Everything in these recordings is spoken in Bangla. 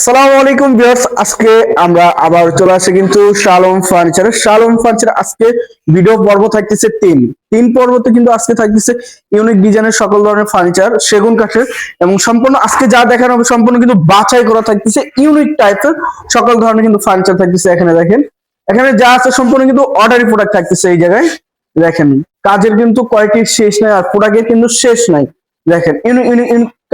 আসসালামু আলাইকুম ভিউয়ার্স, আজকে আমরা আবার চলে আসছি কিন্তু শালম ফার্নিচার। আজকে ভিডিও পর্ব থাকতেছে তিন পর্বতে কিন্তু আজকে থাকতেছে ইউনিক ডিজাইনের সকল ধরনের ফার্নিচার সেগুন কাঠের, এবং সম্পূর্ণ আজকে যা দেখানো হবে সম্পূর্ণ কিন্তু বাছাই করা থাকতেছে ইউনিক টাইপের সকল ধরনের কিন্তু ফার্নিচার থাকতেছে। এখানে দেখেন, এখানে যা আছে সম্পূর্ণ কিন্তু অর্ডারি প্রোডাক্ট থাকতেছে। এই জায়গায় দেখেন কাজের কিন্তু কোয়ালিটির শেষ নাই, আর প্রোডাক্টের কিন্তু শেষ নাই। দেখেন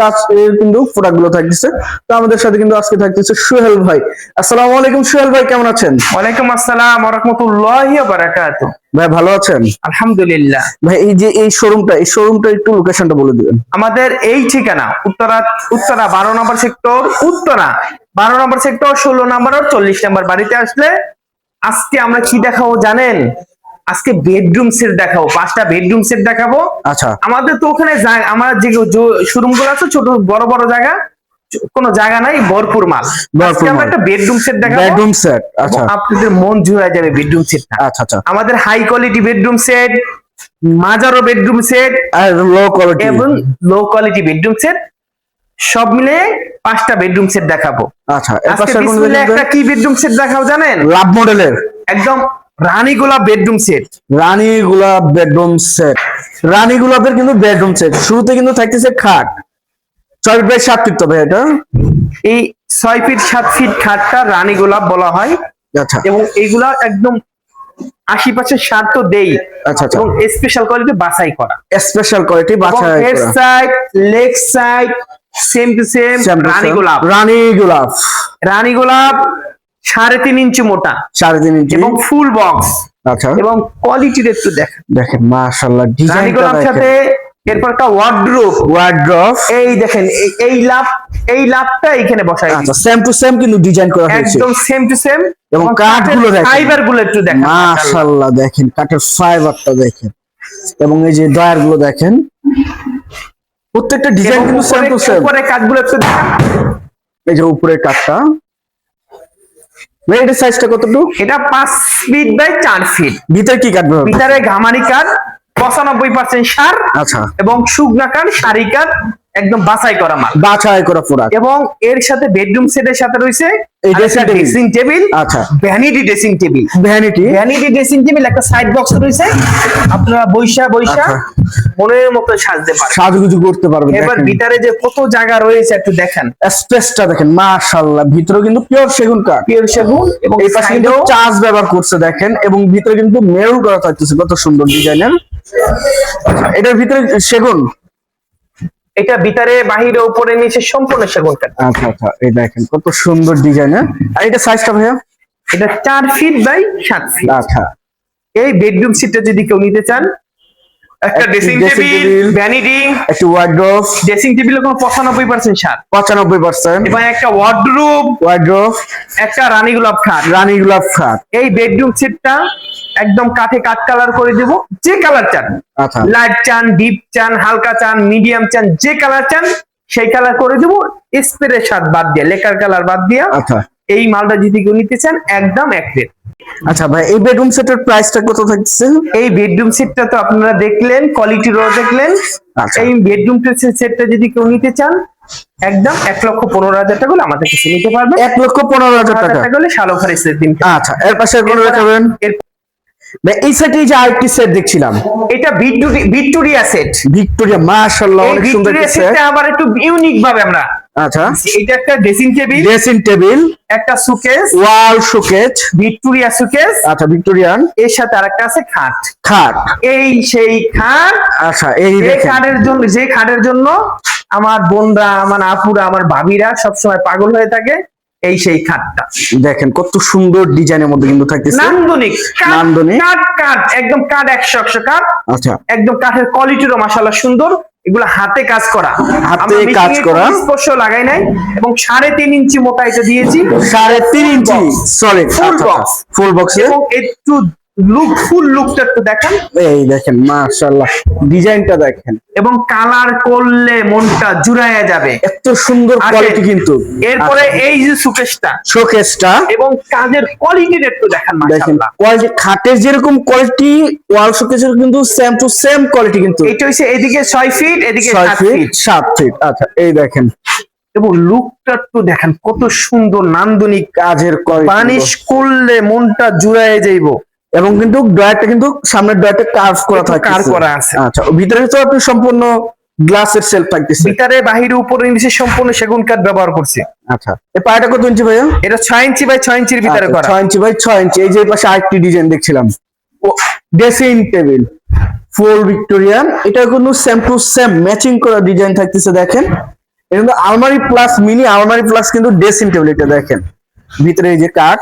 কাজ কিন্তু প্রোডাক্ট গুলো থাকতেছে। তো আমাদের সাথে কিন্তু আজকে থাকতেছে সোহেল ভাই। আসসালামু আলাইকুম সোহেল ভাই, কেমন আছেন? ওয়ালাইকুম আসসালাম ওয়া রাহমাতুল্লাহি ওয়া বারাকাতুহু। ভাই ভালো আছেন? আলহামদুলিল্লাহ। ভাই এই যে এই শোরুমটা একটু লোকেশনটা বলে দিবেন। আমাদের এই ঠিকানা উত্তরা 12 নম্বর সেক্টর, উত্তরা 12 নম্বর সেক্টর, 16 নম্বর আর 40 নম্বর বাড়িতে আসলে আজকে আমরা কি দেখাবো জানেন? আজকে বেডরুম সেট দেখাবো, 5টা বেডরুম সেট দেখাবো। আচ্ছা, আমাদের তো ওখানে আমার যে শোরুম গুলো আছে ছোট বড় জায়গা, কোনো জায়গা নাই, ভরপুর মাল। আজকে আমরা একটা বেডরুম সেট দেখাবো, বেডরুম সেট। আচ্ছা, আপনাদের মন জুড়ে যাবে বেডরুম সেটটা। আচ্ছা আচ্ছা। আমাদের হাই কোয়ালিটি বেডরুম সেট, মাঝারো বেডরুম সেট আর লো কোয়ালিটি এবং লো কোয়ালিটি বেডরুম সেট সব মিলে 5টা বেডরুম সেট দেখাবো। আচ্ছা, আজকে বিসমিল্লাহ একটা কি বেডরুম সেট দেখাবো জানেন? লাভ মডেলের একদম রানী গোলাপ বেডরুম সেট। রানী গোলাপের কিন্তু বেডরুম সেট। শুরুতে কিন্তু থাকতেছে খাট 6 বাই 7 ফিট। তবে এটা এই 6 ফিট 7 ফিট খাটটা রানী গোলাপ বলা হয়। আচ্ছা, এবং এইগুলা একদম 80% সার তো দেই। আচ্ছা আচ্ছা, এবং স্পেশাল কোয়ালিটি বাছাই করা, স্পেশাল কোয়ালিটি বাছাই হেড করা। Side leg side same to same রানী গোলাপ। রানী গোলাপ 3.5 ইঞ্চি মোটা, 3.5 ইঞ্চি এবং ফুল বক্স। আচ্ছা, এবং কোয়ালিটির একটু দেখেন মাশাআল্লাহ রানী ডিজাইনটা গোলাপ দেখেন। সাথে এরপর একটা ওয়ার্ড্রোব। এই দেখেন এই লাভটা এখানে বসাই আচ্ছা, সেম টু সেম কিন্তু ডিজাইন করা হয়েছে, একদম সেম টু সেম। এবং কাঠগুলো দেখেন, ফাইবার গুলো একটু দেখেন, মাশাআল্লাহ দেখেন কাঠের ফাইবারটা দেখেন, এবং এই যে ডয়ার গুলো দেখেন, প্রত্যেকটা ডিজাইন কিন্তু সেম টু সেম। উপরে কাঠগুলো একটু দেখেন, এই যে উপরের কাঠটা, এটার সাইজটা কতটুকু? এটা 5 ফিট বাই 4 ফিট। ভিতরে কি কাঠ ব্যবহার? ভিতরে ঘামারি কাঠ 95% সার, আচ্ছা, এবং শুকনা কাঠ শাড়ি কাঠ, একদম বাছাই করা মাল, বাছাই করা প্রোডাক্ট। এবং এর সাথে বেডরুম সেটের সাথে রয়েছে এই ড্রেসিং টেবিল। আচ্ছা, vanity dressing table, vanity dressing table, একটা সাইড বক্স রয়েছে, আপনারা বইসা আচ্ছা, মনের মতো সাজতে পারেন, সাজগুজু করতে পারবেন। এবার ভিতরে যে কত জায়গা রয়েছে একটু দেখেন, স্পেসটা দেখেন, মাশাআল্লাহ ভিতরে কিন্তু পিওর সেগুন কাঠ, এবং এই পাশে কিন্তু চার্জ ব্যবহার করছে দেখেন, এবং ভিতরে কিন্তু মেরুন করা থাকতেছে, কত সুন্দর ডিজাইনের। এটার ভিতরে সেগুন, এটা ভিতরে বাহিরে উপরে নিচে সম্পূর্ণ সেগুন কাঠ। আচ্ছা আচ্ছা, এই দেখেন কত সুন্দর ডিজাইনের। আর এটা সাইজটা ভাইয়া? এটা 4 ফিট বাই 7 ফিট। আচ্ছা, এই বেডরুম সিটটা যদি কেউ নিতে চান, একটা ড্রেসিং টেবিল, ভ্যানিটি, একটা ওয়ার্ড্রোব, ড্রেসিং টেবিলে কোনো 95% সার, 95%, এবং একটা ওয়ার্ড্রোব, একটা রানী গোলাপ খাট। এই বেডরুম সেটটা একদম কাঠে কাঠ কালার করে দেব, যে কালার চান, আচ্ছা, লাইট চান, ডিপ চান, হালকা চান, মিডিয়াম চান, যে কালার চান সেই কালার করে দেব, স্প্রে স্বাদ বাদ দিয়ে, লেকার কালার বাদ দিয়ে। আচ্ছা, এই মালটা যদি কেউ নিতে চান একদম এক রেট। আচ্ছা ভাই, এই বেডরুম সেটের প্রাইসটা কত থাকছে? এই বেডরুম সেটটা তো আপনারা দেখলেন, কোয়ালিটিরও দেখলেন। আচ্ছা, এই বেডরুম সেটটা যদি কেউ নিতে চান একদম 1,15,000 টাকা হলে আমাদের কাছে নিতে পারবেন। 1,15,000 টাকা হলে শালম ফার্নিচারের দিন। আচ্ছা, এর পাশে কোন দেখাবেন? এই সেটে যে আরেকটি সেট দেখছিলাম, এটা ভিক্টোরিয়া সেট। ভিক্টোরিয়া, মাশাআল্লাহ অনেক সুন্দর ভিক্টোরিয়া সেট। সেটটা আবার একটু ইউনিক ভাবে আমরা, আচ্ছা, এটা একটা ড্রেসিং টেবিল, একটা সুকেস, ওয়াল শোকেস, ভিক্টোরিয়া সুকেস। আচ্ছা, ভিক্টোরিয়ান। এর সাথে আরেকটা আছে খাট। এই সেই খাট। আচ্ছা, এই যে খাটের জন্য আমার বোনরা, আমার আপুরা, আমার ভাবিরা সবসময় পাগল হয়ে থাকে, এই সেই খাটটা দেখেন কত সুন্দর ডিজাইনের মধ্যে কিন্তু থাকতেছে, নান্দনিক কাঠ, একদম কাঠ 100% কাঠ। আচ্ছা, একদম কাঠের কোয়ালিটিরও মাশাআল্লাহ সুন্দর। এগুলো হাতে কাজ করা, স্পর্শ লাগাই নাই, এবং 3.5 ইঞ্চি মোটা এটা দিয়েছি, 3.5 ইঞ্চি সলিড ফুল বক্স। এবং একটু ফুল লুকটা একটু দেখেন, এই দেখেন মাশাআল্লাহ ডিজাইনটা দেখেন, এবং কালার করলে মনটা জুড়াইয়া যাবে, এত সুন্দর কোয়ালিটি কিন্তু। এরপরে এই যে শোকেসটা এবং কাজের কোয়ালিটির একটু দেখেন, মাশাআল্লাহ কোয়ালিটি খাটের যেরকম কোয়ালিটি, ওয়াল শোকেসের কিন্তু সেম টু সেম কোয়ালিটি কিন্তু। এটা হচ্ছে এদিকে 6 ফিট, এদিকে 7 ফিট। আচ্ছা, এই দেখেন এবং লুকটা একটু দেখেন কত সুন্দর নান্দনিক, কাজের বানিশ করলে মনটা জুড়ায় যাইবো। এবং কিন্তু ডয়ারটা কিন্তু সামনের ডয়ারটা কার্ভ করা একটু থাকে, কার্ভ করা আছে। আচ্ছা ভিতরে হচ্ছে আপনি সম্পূর্ণ গ্লাসের সেলফ থাকতেছে। ভিতরে বাহিরে উপরে নিচে সম্পূর্ণ সেগুন কাঠ ব্যবহার করছি। আচ্ছা এই পায়াটা কত ইঞ্চি ভাইয়া? এটা 6 ইঞ্চি বাই 6 ইঞ্চির ভিতরে করা। 6 ইঞ্চি বাই 6 ইঞ্চি। এই যে এই পাশে আরেকটি ডিজাইন দেখছিলাম, ড্রেসিং টেবিল ফুল ভিক্টোরিয়ান, এটা কিন্তু সেম টু সেম ম্যাচিং করা ডিজাইন থাকতেছে। দেখেন এটা কিন্তু আলমারি প্লাস মিনি আলমারি প্লাস কিন্তু ড্রেসিং টেবিল। এটা দেখেন ভিতরে এই যে কাঠ,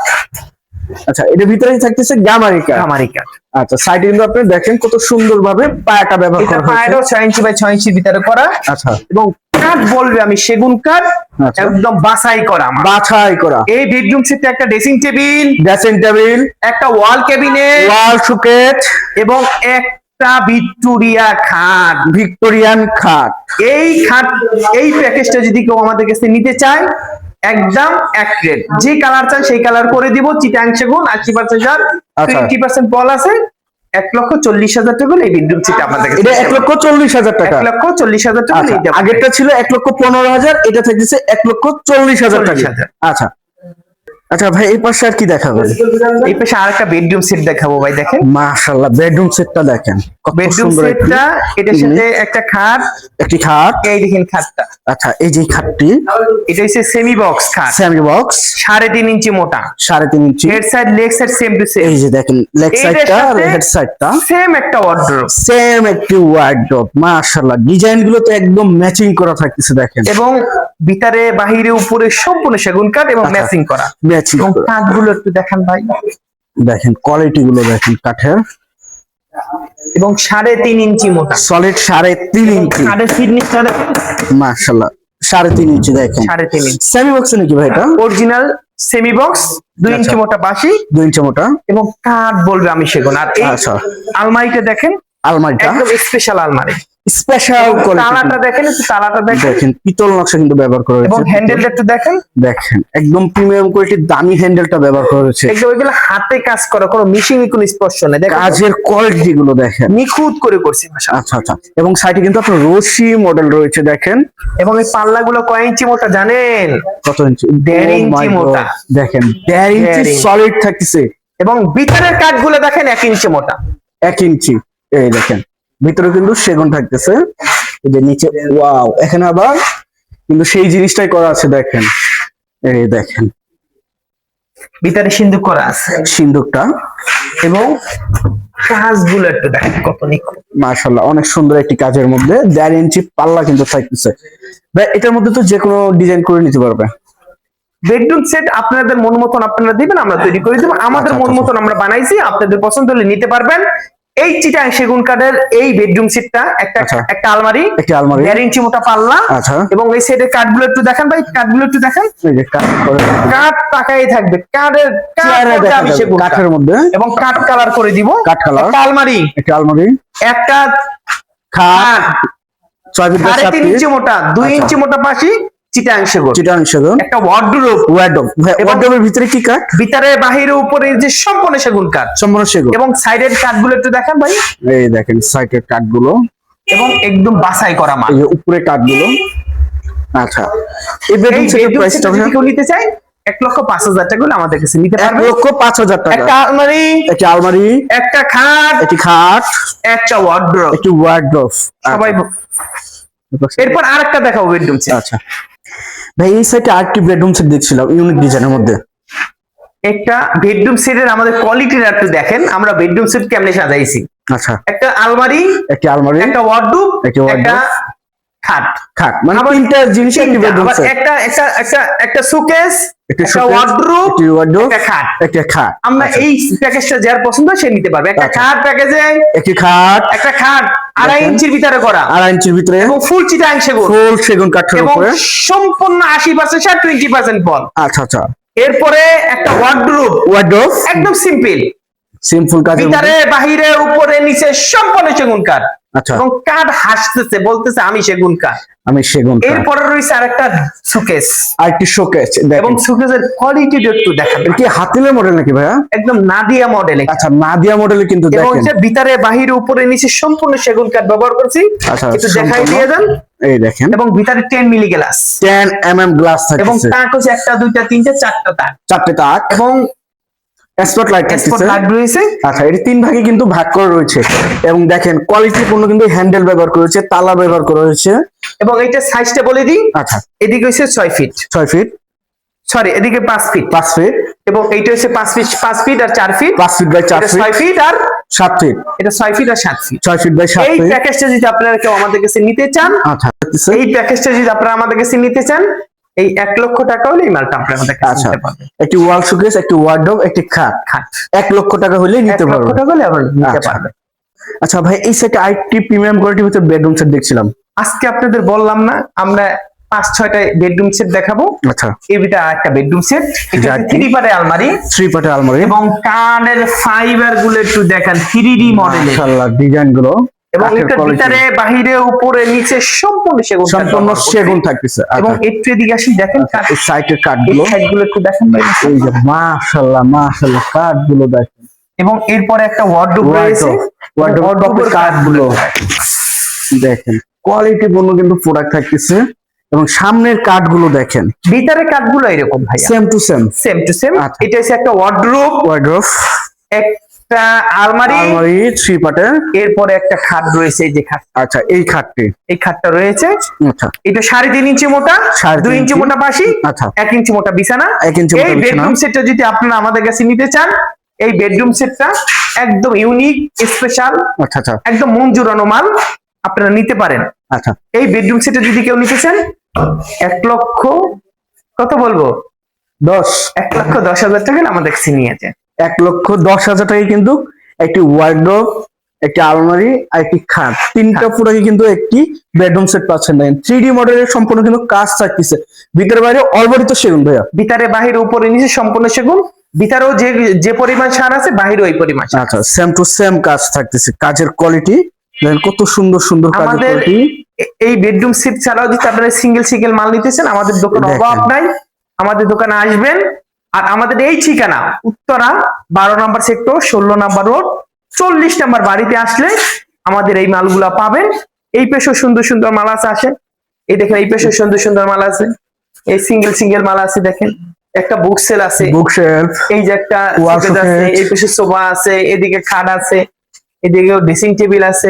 আচ্ছা এটার ভিতরে থাকতেছে গামারি কাঠ। গামারি কাঠ। আচ্ছা সাইডে কিন্তু আপনি দেখেন কত সুন্দর ভাবে পায়াটা ব্যবহার এটা করা হয়েছে। পায়াটাও 6 ইঞ্চি বাই 6 ইঞ্চির ভিতরে করা। আচ্ছা এবং কাঠ বলবে আমি সেগুন কাঠ, আচ্ছা। একদম বাছাই করা আমার। বাছাই করা। এই বেডরুম সেটে একটা ড্রেসিং টেবিল, ড্রেসিং টেবিল, একটা ওয়াল ক্যাবিনেট, ওয়াল শোকেস এবং একটা ভিক্টোরিয়া খাট। ভিক্টোরিয়ান খাট। এই খাট, এই প্যাকেজটা যদি কেউ আমাদের কাছে নিতে চায় একদম এক রেট, যে কালার চান সেই কালার করে দিব। চিটাং সেগুন 80% ছাড়, আচ্ছা। 20% পল আছে। 1,40,000 টাকা এই বেডরুম সেট আপনাদের কাছে। এটা 1,40,000 টাকা। 1,40,000 টাকা আচ্ছা, নিতে পারবেন। আগেরটা ছিল 1,15,000, এটা থাকতেছে 1,40,000 টাকা। 40,000 আচ্ছা আচ্ছা ভাই এই পাশে আর কি দেখাবেন? এই পাশে আরেকটা বেডরুম সেট দেখাবো ভাই, দেখেন মাশাআল্লাহ বেডরুম সেটটা দেখেন কত বেডরুম সুন্দর। সেটটা, এটার সাথে একটা খাট, একটি খাট। এই দেখেন খাটটা। আচ্ছা এই যে খাটটি, এটা হচ্ছে সেমি বক্স খাট, সেমি বক্স, 3.5 ইঞ্চি মোটা, 3.5 inch. Head side leg side same to same. এই যে দেখেন লেগ সাইডটা আর হেড সাইডটা সেম একটা ওয়ার্ডরোব, সেম একটি ওয়ার্ডরোব। মাশাআল্লাহ ডিজাইন গুলো তো একদম ম্যাচিং করা থাকতেছে দেখেন। এবং ভিতরে বাহিরে উপরে সম্পূর্ণ সেগুন কাঠ এবং আচ্ছা। ম্যাচিং করা। ম্যাচিং এবং করা। কাঠগুলো একটু দেখান ভাই, দেখেন কোয়ালিটি গুলো দেখেন কাঠের, এবং 3.5 ইঞ্চি মোটা। সলিড 3.5 ইঞ্চি। কাঠের ফিটনেসটা দেখেন, মাশাআল্লাহ 3.5 ইঞ্চি দেখেন। 3.5 ইঞ্চি সেমি বক্স নাকি ভাই এটা? অরিজিনাল সেমি বক্স, 2 ইঞ্চি আচ্ছা। মোটা বাঁশি 2 ইঞ্চি মোটা। এবং কাঠ বলবে আমি সেগুন। আর এই আচ্ছা। আলমারিটা দেখেন, আলমারিটা একদম স্পেশাল আলমারি। স্পেশাল তালাটা কোয়ালিটি। দেখেন, একটু তালাটা দেখেন, দেখেন পিতল নকশা কিন্তু ব্যবহার করা এবং হয়েছে। হ্যান্ডেলটা একটু দেখেন, দেখেন একদম প্রিমিয়াম কোয়ালিটির দামি হ্যান্ডেলটা ব্যবহার করা হয়েছে। একদম এগুলো হাতে কাজ করা, কোনো মিশিং কোনো স্পর্শ নেই, দেখেন কাজের কোয়ালিটি গুলো দেখেন। নিখুঁত করে করছি ভাষা। আচ্ছা আচ্ছা এবং সাইডে কিন্তু আপনার রশি মডেল রয়েছে দেখেন। এবং এই পাল্লাগুলো কয় ইঞ্চি মোটা জানেন? কত ইঞ্চি? 1.5 Oh ইঞ্চি my God, মোটা। দেখেন 1.5 ইঞ্চি 1.5 সলিড থাকতেছে। এবং ভিতরের কাঠগুলো দেখেন 1 ইঞ্চি মোটা। 1 ইঞ্চি। এই দেখেন ভিতরে কিন্তু সেগুন থাকতেছে। এই যে নিচে ওয়াও, এখানে আবার কিন্তু সেই জিনিসটাই করা আছে দেখেন। এই দেখেন ভিতরে সিন্দুক করা আছে সিন্দুকটা, এবং কাজগুলো একটু দেখেন কত নিখুঁত। মাশাআল্লাহ অনেক সুন্দর একটি কাজের মধ্যে 1.5 ইঞ্চি পাল্লা কিন্তু থাকতেছে। ভাই এটার মধ্যে তো যে কোনো ডিজাইন করে নিতে পারবে। বেডরুম সেট আপনাদের মন মতন আপনারা দিবেন, আমরা তৈরি করে দেব। আমাদের আচ্ছা, মন আচ্ছা। মতন আমরা বানাইছি, আপনাদের পছন্দ হলে নিতে পারবেন। এই চিটাং সেগুন কাঠের এই বেডরুম সেটটা একটা আচ্ছা। একটা আলমারি, একটি আলমারি, 1.5 ইঞ্চি মোটা পাল্লা। আচ্ছা এবং এই সেটের কাঠগুলো একটু দেখেন ভাই, কাঠগুলো একটু দেখেন, এই যে কাঠ করে কাঠ তাকাই থাকবে, কাঠের কাঠ চেয়ারে বলতে দেখা আমি যাবে, সেগুন কাঠ। কাঠের মধ্যে এবং কাঠ কালার করে দিব। কাঠ কালার। একটা আলমারি, একটি আলমারি, একটা খাট, খাট 6 ফিট 3.5 ইঞ্চি মোটা, 2 আচ্ছা। ইঞ্চি মোটা পাশি, চিটাং সেগুন। চিটাং সেগুন। একটা ওয়ার্ডরোব, ওয়ার্ডরোব, ওয়ার্ডরোবের ভিতরে কি কাঠ? ভিতরে বাহিরে উপরে যে সম্পূর্ণ সেগুন কাঠ। সম্পূর্ণ সেগুন। এবং সাইডের কাঠগুলো একটু দেখেন ভাই, এই দেখেন সাইডের কাঠগুলো, এবং একদম বাছাই করা মাল। এই যে উপরে কাঠগুলো। আচ্ছা এই এই বেডরুম সেটের বেডরুম প্রাইসটা সেট যদি কেউ নিতে চায় 1,05,000 টাকা হলে আমাদের কাছে নিতে পারবে। 1,05,000 টাকা। একটা আলমারি, একটি আলমারি, একটা খাট, একটি খাট, একটা ওয়ার্ডরোব, একটি ওয়ার্ডরোব। সবাই। এরপর আরেকটা দেখাবো বেডরুম সেট। আচ্ছা ভাই এই সাইডে আরেকটি বেডরুম সেট দেখছিলাম ইউনিক ডিজাইনের মধ্যে। একটা বেডরুম সেটের আমাদের কোয়ালিটিটা একটু দেখেন, আমরা বেডরুম সেট কেমনে সাজাইছি। আচ্ছা একটা আলমারি, একটি আলমারি, একটা ওয়ার্ডরোব, একটি wardrobe, একটা খাট, খাট, মানে আবার তিনটা জিনিস একটি তিনটা, বেডরুম আবার সেট। একটা একটা একটা একটা সুকেস, একটি একটা showcase, ওয়ার্ডরোব, একটি ওয়ার্ডরোব, একটা খাট। একটি খাট। আমরা আচ্ছা, এই প্যাকেজটা যার পছন্দ সে নিতে পারবে। একটা আচ্ছা। খাট প্যাকেজে, একটি খাট একটা খাট 2.5 দেখেন। ইঞ্চির ভিতরে করা, 2.5 ইঞ্চির ভিতরে, এবং ফুল চিটাং সেগুন, ফুল সেগুন কাঠের এবং উপরে। সম্পূর্ণ 80% সার 20% বল। আচ্ছা আচ্ছা এরপরে একটা ওয়ার্ডরোব, ওয়ার্ডরোব একদম সিম্পল, সিম্পল কাজের মধ্যে। ভিতরে বাহিরে উপরে নিচে সম্পূর্ণ সেগুন কাঠ। আচ্ছা। এবং কাঠ হাসতেছে, বলতেছে আমি সেগুন কাঠ। আমি সেগুন কাঠ। এরপরে রয়েছে আরেকটা শোকেস, আরেকটি শোকেস এবং দেখেন। শোকেসের কোয়ালিটিটা একটু দেখাবেন। এটা কি হাতিলের মডেল নাকি ভাইয়া? একদম নাদিয়া মডেল। আচ্ছা, নাদিয়া মডেলে কিন্তু এবং দেখেন। যে ভিতরে বাহিরে উপরে নিচে সম্পূর্ণ সেগুন কাঠ ব্যবহার করছি। আচ্ছা, একটু দেখাই সম্পূর্ণ। দিয়ে যান। এই দেখেন, এবং ভিতরে 10 মিলি গ্লাস, 10 গ্লাস এবং থাকছে, তাক হচ্ছে একটা দুইটা তিনটা চারটা তাক, চারটে তাক, এবং স্পট লাইট স্পট থাকছে। লাইট রয়েছে। আচ্ছা, এটি 3 ভাগে কিন্তু ভাগ করা রয়েছে, এবং দেখেন কোয়ালিটি পূর্ণ কিন্তু হ্যান্ডেল ব্যবহার করা হয়েছে, তালা ব্যবহার করা হয়েছে। এবং এইটা সাইজটা বলে দিই। আচ্ছা, এদিকে হচ্ছে 6 ফিট, 6 ফিট, সরি এদিকে 5 ফিট, 5 ফিট, এবং এইটা হচ্ছে 5 ফিট আর 4 ফিট, 5 ফিট বাই 4 এটা ফিট, 6 ফিট আর 7 ফিট, এটা 6 ফিট আর 7 ফিট। 6 ফিট বাই 7 এই ফিট। প্যাকেজটা যদি আপনারা কেউ আমাদের কাছে নিতে চান, আচ্ছা, দেখতেছে। এই প্যাকেজটা যদি আপনারা আমাদের কাছে নিতে চান, এই 1 লক্ষ টাকা হলে এই মালটা আপনারা আমাদের কাছে আচ্ছা, নিতে পারবেন। একটি ওয়াল শোকেস, একটি ওয়ার্ডরোব, একটি খাট, খাট 1 লক্ষ টাকা হলে 1 নিতে লক্ষ পারবেন। টাকা হলে আপনারা নিতে আচ্ছা। পারবেন। আচ্ছা ভাই, এই সেটে আরেকটি প্রিমিয়াম কোয়ালিটির ভিতরে বেডরুম সেট দেখছিলাম। আজকে আপনাদের বললাম না আমরা 5-6টা বেডরুম সেট দেখাবো। আচ্ছা, এই ভিতরে আরেকটা বেডরুম সেট, এটা যার কি? 3 পারে আলমারি, 3 পাটের আলমারি, এবং কানের ফাইবার গুলো একটু দেখেন 3D মডেলের, মাশাআল্লাহ ডিজাইন গুলো, এবং কাঠের এটার quality, ভিতরে বাহিরে উপরে নিচে সম্পূর্ণ সেগুন কাঠ সম্পূর্ণ ব্যবহার করছি। সেগুন থাকতেছে। এবং আচ্ছা, একটু এদিকে আসি দেখেন কাঠ, এই সাইটের এই কাঠগুলো, সাইডগুলো একটু দেখেন ভাই। এই যে মাশাআল্লাহ মাশাআল্লাহ কাঠগুলো দেখেন। এবং এরপরে একটা ওয়ার্ডরোব রয়েছে, ওয়ার্ডরোবের কাঠগুলো দেখেন, কোয়ালিটি পূর্ণ কিন্তু প্রোডাক্ট থাকতেছে, এবং সামনের কাঠগুলো দেখেন ভিতরে কাঠগুলো এরকম ভাই, same to same. Same to same. আচ্ছা। এটা হচ্ছে একটা ওয়ার্ডরোব, ওয়ার্ডরোব, একটা আলমারি, আলমারি 3 পাটের। এরপরে একটা খাট রয়েছে, এই যে খাট, আচ্ছা, এই খাটটি, এই খাটটা রয়েছে। আচ্ছা, এটা 3.5 ইঞ্চি মোটা, 3.5 2 ইঞ্চি ইঞ্চি মোটা পাশি, আচ্ছা, 1 ইঞ্চি মোটা বিছানা। 1 ইঞ্চি এই মোটা বিছানা। বেডরুম সেটটা যদি আপনারা আমাদের কাছে নিতে চান, এই বেডরুম সেটটা একদম ইউনিক স্পেশাল, আচ্ছা আচ্ছা একদম মন জুড়ানো মাল, আপনারা নিতে পারেন। আচ্ছা, এই বেডরুম সেটটা যদি কেউ নিতে চান, 1 লক্ষ কত বলবো, 10 1,10,000 টাকা হলে আমাদের কাছে নিয়ে যান। 1,10,000 টাকায় কিন্তু একটি ওয়ার্ডরোব, একটি আলমারি আর একটি খাট, 3টা পুরোই কিন্তু একটি বেডরুম সেট পাচ্ছেন। দেখেন 3D মডেলের সম্পূর্ণ কিন্তু কাজ থাকতেছে, ভিতরে বাইরে অলবডি তো সেগুন ভাইয়া। ভিতরে বাহিরে উপরে নিচে সম্পূর্ণ সেগুন, ভিতরেও যে যে পরিমাণ সার আছে বাহিরেও ওই পরিমাণ সার। আচ্ছা, সেম টু সেম কাজ থাকতেছে, কাজের কোয়ালিটি দেখেন কত সুন্দর সুন্দর কাজের আমাদের কোয়ালিটি। এই বেডরুম সেট ছাড়াও যদি আপনারা সিঙ্গেল মাল নিতেছেন, আমাদের দোকানে দেখেন। অভাব নাই, আমাদের দোকানে আসবেন। আর আমাদের এই ঠিকানা উত্তরা 12 নম্বর সেক্টর, 16 নম্বর রোড, 40 নম্বর বাড়িতে আসলে আমাদের এই মালগুলা পাবেন। এই পেশো সুন্দর সুন্দর মাল আছে, আসেন এই দেখেন, এই পেশো সুন্দর সুন্দর মাল আছে, এই সিঙ্গেল মাল আছে দেখেন, একটা বুক সেল আছে, বুকশেলফ, এই যে একটা Wall শোকেস আছে, socket, এই পেশে সোফা আছে, এদিকে খাট আছে, এদিকে ড্রেসিং টেবিল আছে।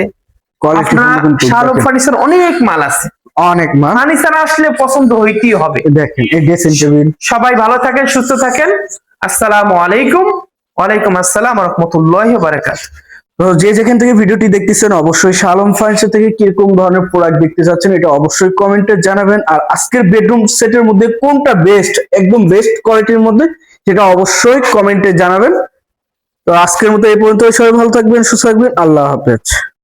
কোয়ালিটি আপনার শালম ফার্নিচার অনেক মাল আছে, অনেক মান। ফার্নিচার আসলে পছন্দ হইতেই হবে। দেখেন এই ড্রেসিং টেবিল। সবাই ভালো থাকেন, সুস্থ থাকেন। আসসালামু আলাইকুম। ওয়ালাইকুম আসসালাম ওয়া রাহমাতুল্লাহি ওয়া বারাকাতুহু। তো যে যেখান থেকে ভিডিওটি দেখতেছেন, অবশ্যই শালম ফার্নিচার থেকে কিরকম ধরনের প্রোডাক্ট দেখতে চাচ্ছেন এটা অবশ্যই কমেন্টে জানাবেন। আর আজকের বেডরুম সেটের মধ্যে কোনটা বেস্ট, একদম বেস্ট কোয়ালিটির মধ্যে, সেটা অবশ্যই কমেন্টে জানাবেন। তো আজকের মতো এই পর্যন্ত, সবাই ভালো থাকবেন, সুস্থ থাকবেন, আল্লাহ হাফেজ।